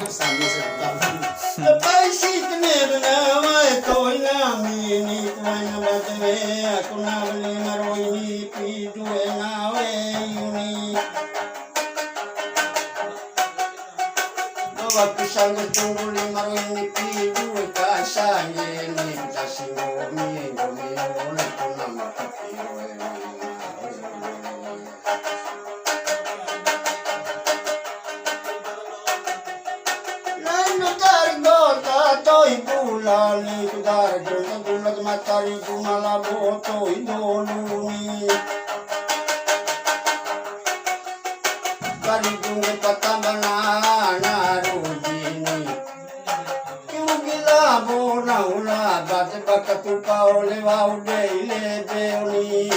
Sabi sa taban. Napaisip na na may ko'y namin iku'y nabatame. Ako na bali maro'y nipidu'y nawe yuni. Nawag ko siyang gustong buli maro'y nipidu'y kasangin. Sa sinumi, gumiulay ko na makapiro'y to'y bulali ko daragol na gulag matari gumalabo to'y doluni karigong ipatamba na narudini yung gilabo na ula bate bakatupa o lewaw de lebeoni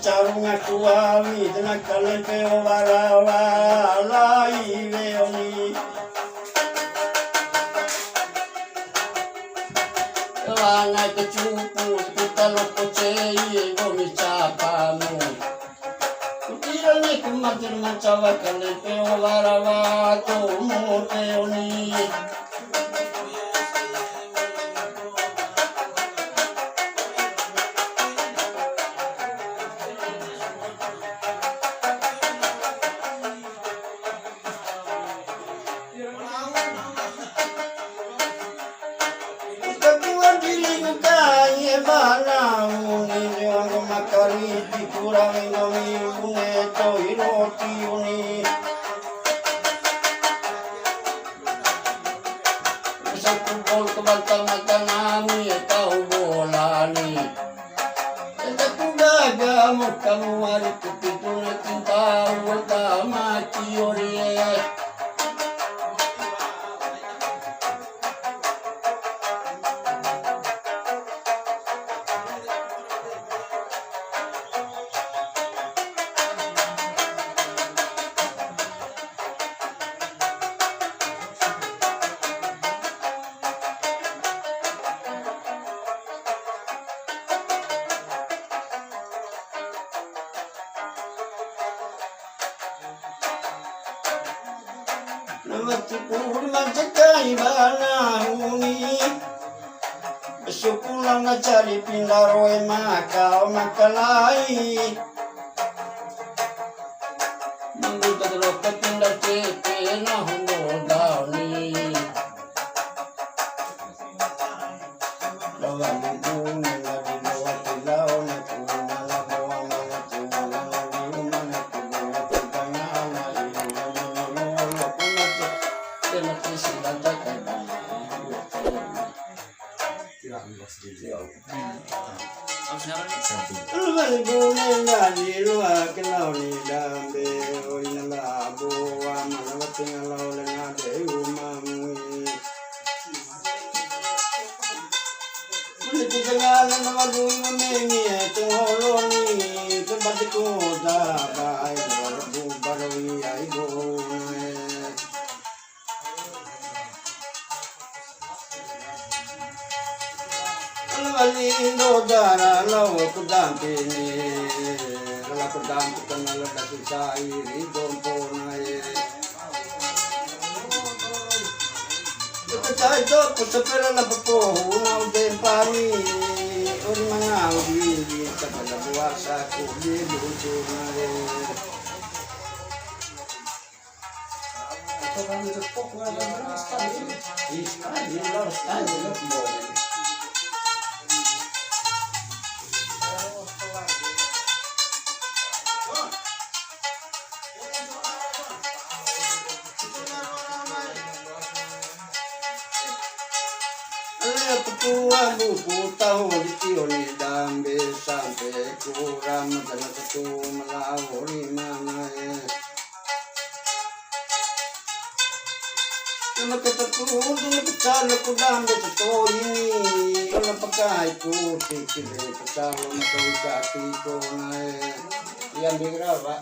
Charunga kuawi dana kalepe o warawa lai veoni Wana ke chupu kutalo kochei gomi chapamu Kutira ni kumatir machawa kalepe o warawa to mo veoni Makariti kurang ngami une toy roti uni Satu bol kebantal makanami kau bolani Kita kudaga mo kamu hari kutitu na cinta wata mati orie Namatipur macakai banahuni Bersyukurlah ngacari pindaroy makau makalai Menggugat roket pindah cepe nahungo dauni Lawan dibuni nabi lawat tilau nekuna labuang mangatua nabi umana kubuna kutangana Alindo dara lawa kudampini Kala kudampi kanala dati sa iri dompo na ye Ito ito kusapira na po Unaw din pami Uri mga uri Sa kalabuwasa kubi luto na ye Ito kami sa po Kung ano na style Style lang style Tua buku tahu di tioni dambe sampai kurang dan satu melawori mana Nama ketepuh dulu pecah aku dambe satu ini kalau pakai putih kiri pecah mau kaki kau yang berapa